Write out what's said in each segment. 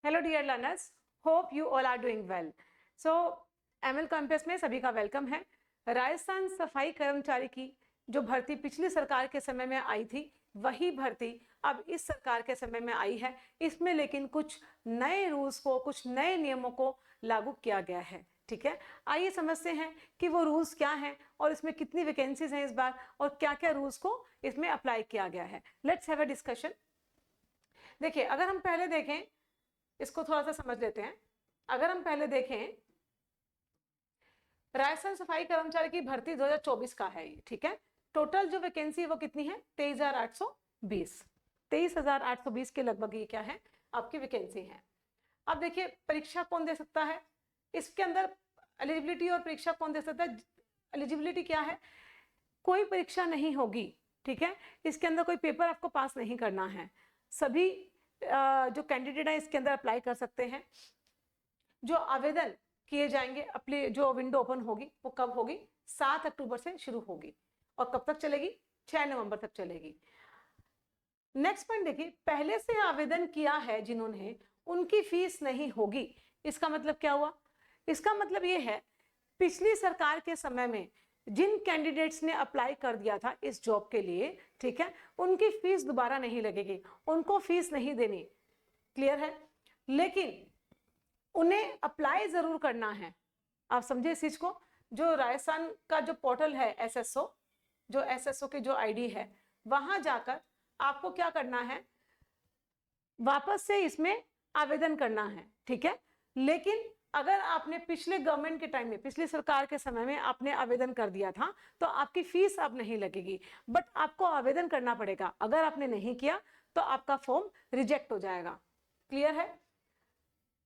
Hello dear learners, hope you all are doing well. So ML campus में सभी का welcome है। राजस्थान सफाई कर्मचारी की जो भर्ती पिछली सरकार के समय में आई थी, वही भर्ती अब इस सरकार के समय में आई है। इसमें लेकिन कुछ नए रूल्स को, कुछ नए नियमों को लागू किया गया है। ठीक है, आइए समझते हैं कि वो रूल्स क्या हैं और इसमें कितनी वैकेंसीज हैं इस बार और क्या क्या रूल्स को इसमें अप्लाई किया गया है। Let's have a discussion. देखिए, अगर हम पहले देखें, इसको थोड़ा सा समझ लेते हैं। अगर हम पहले देखें, राजस्थान सफाई कर्मचारी की भर्ती 2024 का है ये। ठीक है, टोटल जो वैकेंसी वो कितनी है? 23,820। 23,820 के लगभग ये क्या है, आपकी वैकेंसी है। अब देखिए, परीक्षा कौन दे सकता है इसके अंदर? एलिजिबिलिटी और परीक्षा कौन दे सकता है? एलिजिबिलिटी क्या है? कोई परीक्षा नहीं होगी। ठीक है, इसके अंदर कोई पेपर आपको पास नहीं करना है। सभी जो कैंडिडेट है इसके अंदर अप्लाई कर सकते हैं। जो आवेदन किए जाएंगे, अपनी जो विंडो ओपन होगी वो कब होगी? 7 अक्टूबर से शुरू होगी और कब तक चलेगी? 6 नवंबर तक चलेगी। नेक्स्ट पॉइंट देखिए, पहले से आवेदन किया है जिन्होंने, उनकी फीस नहीं होगी। इसका मतलब क्या हुआ? इसका मतलब ये है, पिछली सरकार के समय में जिन कैंडिडेट्स ने अप्लाई कर दिया था इस जॉब के लिए, ठीक है, उनकी फीस दोबारा नहीं लगेगी, उनको फीस नहीं देनी। क्लियर है? लेकिन उन्हें अप्लाई जरूर करना है। आप समझे इस चीज को? जो राजस्थान का जो पोर्टल है एसएसओ, जो एसएसओ की जो आईडी है, वहां जाकर आपको क्या करना है? वापस से इसमें आवेदन करना है। ठीक है, लेकिन अगर आपने पिछले गवर्नमेंट के टाइम में, पिछली सरकार के समय में आपने आवेदन कर दिया था तो आपकी फीस अब नहीं लगेगी, बट आपको आवेदन करना पड़ेगा। अगर आपने नहीं किया तो आपका फॉर्म रिजेक्ट हो जाएगा। क्लियर है?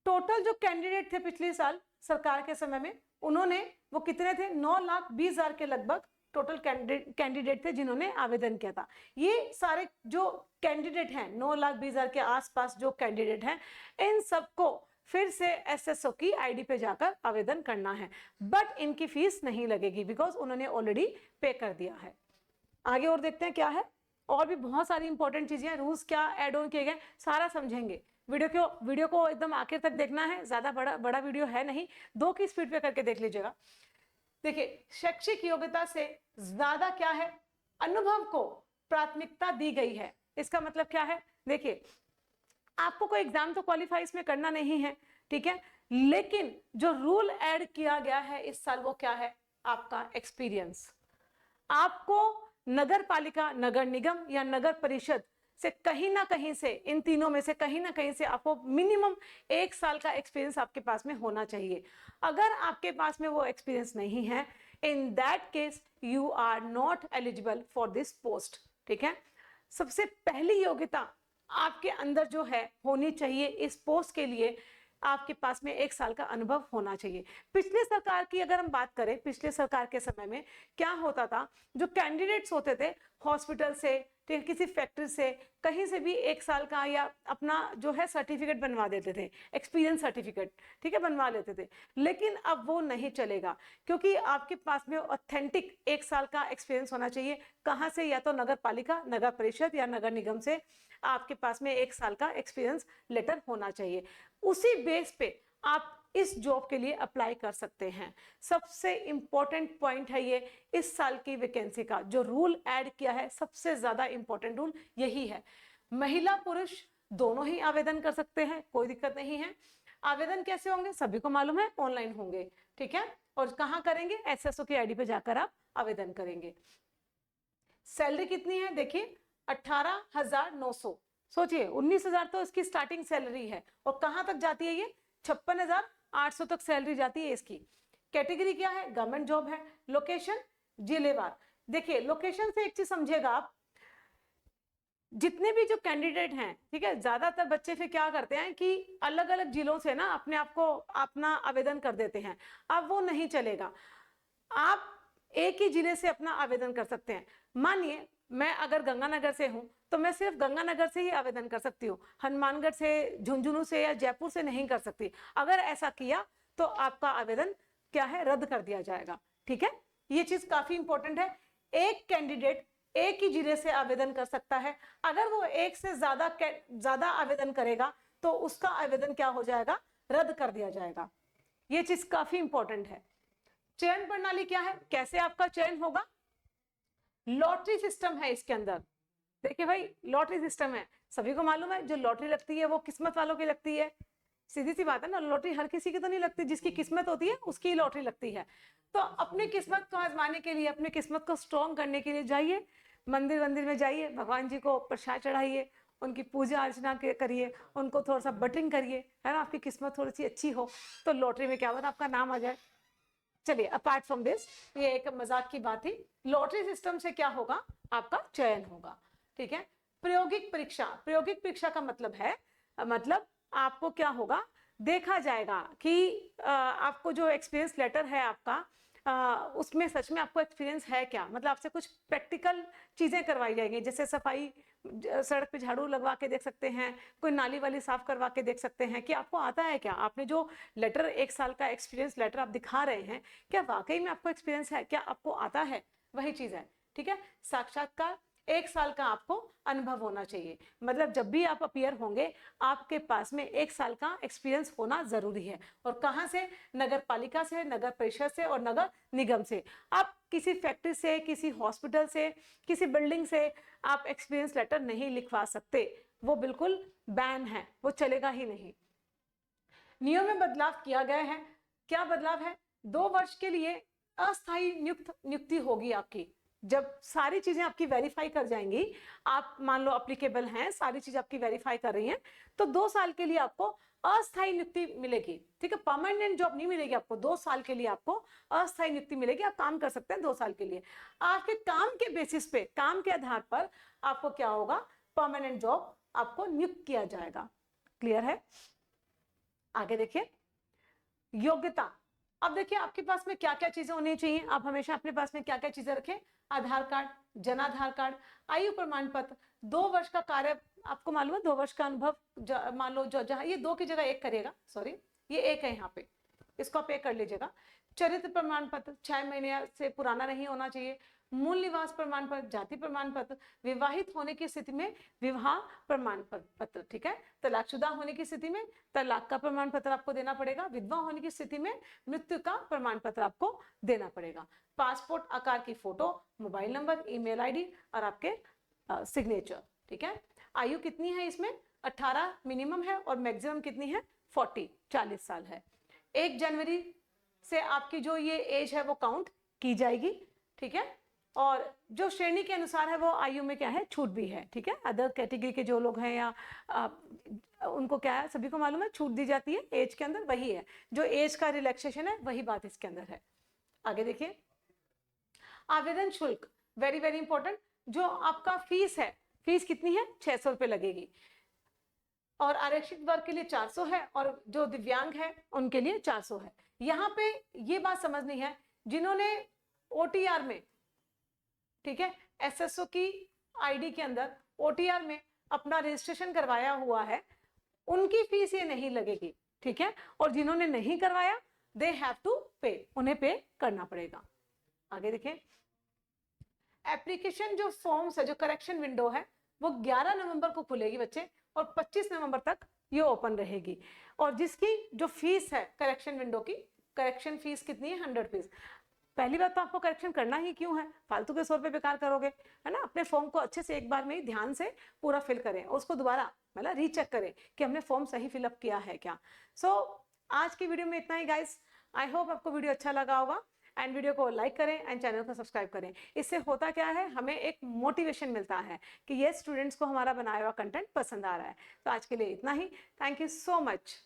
टोटल जो कैंडिडेट थे पिछले साल सरकार के समय में, उन्होंने, वो कितने थे? 9,20,000 के लगभग टोटल कैंडिडेट थे जिन्होंने आवेदन किया था। ये सारे जो कैंडिडेट हैं, 9,20,000 के आसपास जो कैंडिडेट हैं, इन सबको फिर से एसएसओ की आईडी पे जाकर आवेदन करना है, बट इनकी फीस नहीं लगेगी बिकॉज उन्होंने ऑलरेडी पे कर दिया है। आगे और देखते हैं क्या है। और भी बहुत सारी इंपॉर्टेंट चीजें, रूल्स क्या एड ऑन किए गए, सारा समझेंगे। वीडियो को एकदम आखिर तक देखना है, ज्यादा बड़ा वीडियो है नहीं, 2 की स्पीड पे करके देख लीजिएगा। देखिए, शैक्षिक योग्यता से ज्यादा क्या है? अनुभव को प्राथमिकता दी गई है। इसका मतलब क्या है? देखिए, आपको कोई एग्जाम तो क्वालिफाई इसमें करना नहीं है, ठीक है, लेकिन जो रूल ऐड किया गया है इस साल वो क्या है? आपका एक्सपीरियंस। आपको नगर पालिका, नगर निगम या नगर परिषद से कहीं ना कहीं से, इन तीनों में से कहीं ना कहीं से आपको मिनिमम 1 साल का एक्सपीरियंस आपके पास में होना चाहिए। अगर आपके पास में वो एक्सपीरियंस नहीं है, in that case you are not eligible for this post. ठीक है, सबसे पहली योग्यता आपके अंदर जो है होनी चाहिए इस पोस्ट के लिए, आपके पास में 1 साल का अनुभव होना चाहिए। पिछले सरकार की अगर हम बात करें, पिछले सरकार के समय में क्या होता था? जो कैंडिडेट्स होते थे हॉस्पिटल से, किसी फैक्ट्री से, कहीं से भी 1 साल का या अपना जो है सर्टिफिकेट बनवा देते थे, एक्सपीरियंस सर्टिफिकेट, ठीक है, बनवा लेते थे। लेकिन अब वो नहीं चलेगा, क्योंकि आपके पास में ऑथेंटिक 1 साल का एक्सपीरियंस होना चाहिए। कहाँ से? या तो नगर पालिका, नगर परिषद या नगर निगम से आपके पास में 1 साल का एक्सपीरियंस लेटर होना चाहिए। उसी बेस पे आप इस जॉब के लिए अप्लाई कर सकते हैं। सबसे इंपॉर्टेंट पॉइंट है ये, इस साल की वैकेंसी का जो रूल ऐड किया है, सबसे ज्यादा इंपॉर्टेंट रूल यही है। महिला पुरुष दोनों ही आवेदन कर सकते हैं, कोई दिक्कत नहीं है। आवेदन कैसे होंगे सभी को मालूम है, ऑनलाइन होंगे। ठीक है, और कहां करेंगे? एसएसओ की आईडी पे जाकर आप आवेदन करेंगे। सैलरी कितनी है? देखिए, 18,900। सोचिए, 19,000 तो इसकी स्टार्टिंग सैलरी है, और कहां तक जाती है ये? 56,800 तक सैलरी जाती है इसकी। कैटेगरी क्या है? गवर्नमेंट जॉब है। लोकेशन जिलेवार। देखिए, लोकेशन से एक चीज समझिएगा आप, जितने भी जो कैंडिडेट हैं, ठीक है, ज्यादातर बच्चे फिर क्या करते हैं कि अलग अलग जिलों से ना अपने आप को अपना आवेदन कर देते हैं। अब वो नहीं चलेगा, आप एक ही जिले से अपना आवेदन कर सकते हैं। मानिए मैं अगर गंगानगर से हूं तो मैं सिर्फ गंगानगर से ही आवेदन कर सकती हूँ, हनुमानगढ़ से, झुंझुनू से या जयपुर से नहीं कर सकती। अगर ऐसा किया तो आपका आवेदन क्या है? रद्द कर दिया जाएगा। ठीक है, ये चीज काफी इंपॉर्टेंट है। एक कैंडिडेट एक ही जिले से आवेदन कर सकता है। अगर वो एक से ज्यादा आवेदन करेगा तो उसका आवेदन क्या हो जाएगा, रद्द कर दिया जाएगा। ये चीज काफी इंपॉर्टेंट है। चयन प्रणाली क्या है, कैसे आपका चयन होगा, लॉटरी सिस्टम है इसके अंदर। देखिए भाई, लॉटरी सिस्टम है, सभी को मालूम है जो लॉटरी लगती है वो किस्मत वालों की लगती है, सीधी सी बात है ना, लॉटरी हर किसी की तो नहीं लगती, जिसकी किस्मत होती है उसकी लॉटरी लगती है। तो अपनी किस्मत को आजमाने के लिए, अपनी किस्मत को स्ट्रॉन्ग करने के लिए जाइए मंदिर में जाइए, भगवान जी को प्रसाद चढ़ाइए, उनकी पूजा अर्चना करिए, उनको थोड़ा सा बटरिंग करिए, है ना, आपकी किस्मत थोड़ी सी अच्छी हो तो लॉटरी में क्या होगा, आपका नाम आ जाए। चलिए, अपार्ट फ्रॉम दिस, ये एक मजाक की बात थी। लॉटरी सिस्टम से क्या होगा, आपका चयन होगा, ठीक है। प्रायोगिक परीक्षा, प्रायोगिक परीक्षा का मतलब है, मतलब आपको क्या होगा, देखा जाएगा कि आपको जो एक्सपीरियंस लेटर है आपका, उसमें सच में आपको एक्सपीरियंस है क्या, मतलब आपसे कुछ प्रैक्टिकल चीजें करवाई जाएंगी, जैसे सफाई, सड़क पे झाड़ू लगवा के देख सकते हैं, कोई नाली वाली साफ करवा के देख सकते हैं कि आपको आता है क्या, आपने जो लेटर 1 साल का एक्सपीरियंस लेटर आप दिखा रहे हैं, क्या वाकई में आपको एक्सपीरियंस है, क्या आपको आता है, वही चीज है, ठीक है। साक्षात्कार, 1 साल का आपको अनुभव होना चाहिए, मतलब जब भी आप अपीयर होंगे आपके पास में 1 साल का एक्सपीरियंस होना जरूरी है। और कहां से, नगर पालिका से, नगर परिषद से और नगर निगम से। आप किसी फैक्ट्री से, किसी हॉस्पिटल से, किसी बिल्डिंग से आप एक्सपीरियंस लेटर नहीं लिखवा सकते, वो बिल्कुल बैन है, वो चलेगा ही नहीं। नियम में बदलाव किया गया है, क्या बदलाव है, 2 वर्ष के लिए अस्थायी नियुक्ति होगी आपकी। जब सारी चीजें आपकी वेरीफाई कर जाएंगी, आप मान लो अप्लीकेबल हैं, सारी चीज आपकी वेरीफाई कर रही हैं, तो 2 साल के लिए आपको अस्थायी नियुक्ति मिलेगी, ठीक है। परमानेंट जॉब नहीं मिलेगी आपको, 2 साल के लिए आपको अस्थायी नियुक्ति मिलेगी, आप काम कर सकते हैं 2 साल के लिए। आपके काम के बेसिस पे, काम के आधार पर आपको क्या होगा, परमानेंट जॉब आपको नियुक्त किया जाएगा। क्लियर है। आगे देखिए, योग्यता। अब देखिए आपके पास में क्या क्या चीजें होनी चाहिए, आप हमेशा अपने पास में क्या क्या चीजें रखें, आधार कार्ड, जनाधार कार्ड, आयु प्रमाण पत्र, 2 वर्ष का कार्य, आपको मालूम है 2 वर्ष का अनुभव, मान लो जहां ये 2 की जगह 1 करिएगा, सॉरी ये 1 है यहाँ पे, इसको आप 1 कर लीजिएगा। चरित्र प्रमाण पत्र 6 महीने से पुराना नहीं होना चाहिए। मूल निवास प्रमाण पत्र, जाति प्रमाण पत्र, विवाहित होने की स्थिति में विवाह प्रमाण पत्र, ठीक है। तलाकशुदा होने की स्थिति में तलाक का प्रमाण पत्र आपको देना पड़ेगा। विधवा होने की स्थिति में मृत्यु का प्रमाण पत्र आपको देना पड़ेगा। पासपोर्ट आकार की photo, mobile number, email ID और आपके सिग्नेचर, ठीक है। आयु कितनी है इसमें, 18 मिनिमम है और मैक्सिमम कितनी है, 40 साल है। 1 जनवरी से आपकी जो ये एज है वो काउंट की जाएगी, ठीक है। और जो श्रेणी के अनुसार है वो आयु में क्या है, छूट भी है, ठीक है। अदर कैटेगरी के जो लोग हैं या उनको क्या है, सभी को मालूम है छूट दी जाती है एज के अंदर, वही है जो एज का रिलैक्सेशन है, वही बात इसके अंदर है। आगे देखिए, आवेदन शुल्क, वेरी वेरी इंपॉर्टेंट। जो आपका फीस है, फीस कितनी है, 600 रुपए लगेगी, और आरक्षित वर्ग के लिए 400 है, और जो दिव्यांग है उनके लिए 400 है। यहाँ पे ये बात समझनी है, जिन्होंने ओटीआर में, ठीक है, एसएसओ की आईडी के अंदर ओटीआर में अपना रजिस्ट्रेशन करवाया हुआ है, उनकी फीस ये नहीं लगेगी, ठीक है। और जिन्होंने नहीं करवाया, दे हैव टू पे, उन्हें पे करना पड़ेगा। आगे देखें, एप्लीकेशन जो फॉर्म्स है, जो करेक्शन विंडो है, वो 11 नवंबर को खुलेगी बच्चे, और 25 नवंबर तक ये ओपन रहेगी। और जिसकी जो फीस है करेक्शन विंडो की, करेक्शन फीस कितनी है, 100 रुपीज। पहली बात तो आपको करेक्शन करना ही क्यों है, फालतू के 100 रुपए बेकार करोगे, है ना। अपने फॉर्म को अच्छे से एक बार में ही ध्यान से पूरा फिल करें, उसको दोबारा मतलब रीचेक करें कि हमने फॉर्म सही फिलअप किया है क्या। सो आज की वीडियो में इतना ही गाइस। आई होप आपको वीडियो अच्छा लगा होगा, एंड वीडियो को लाइक करें एंड चैनल को सब्सक्राइब करें। इससे होता क्या है, हमें एक मोटिवेशन मिलता है कि ये स्टूडेंट्स को हमारा बनाया हुआ कंटेंट पसंद आ रहा है। तो आज के लिए इतना ही। Thank you so much.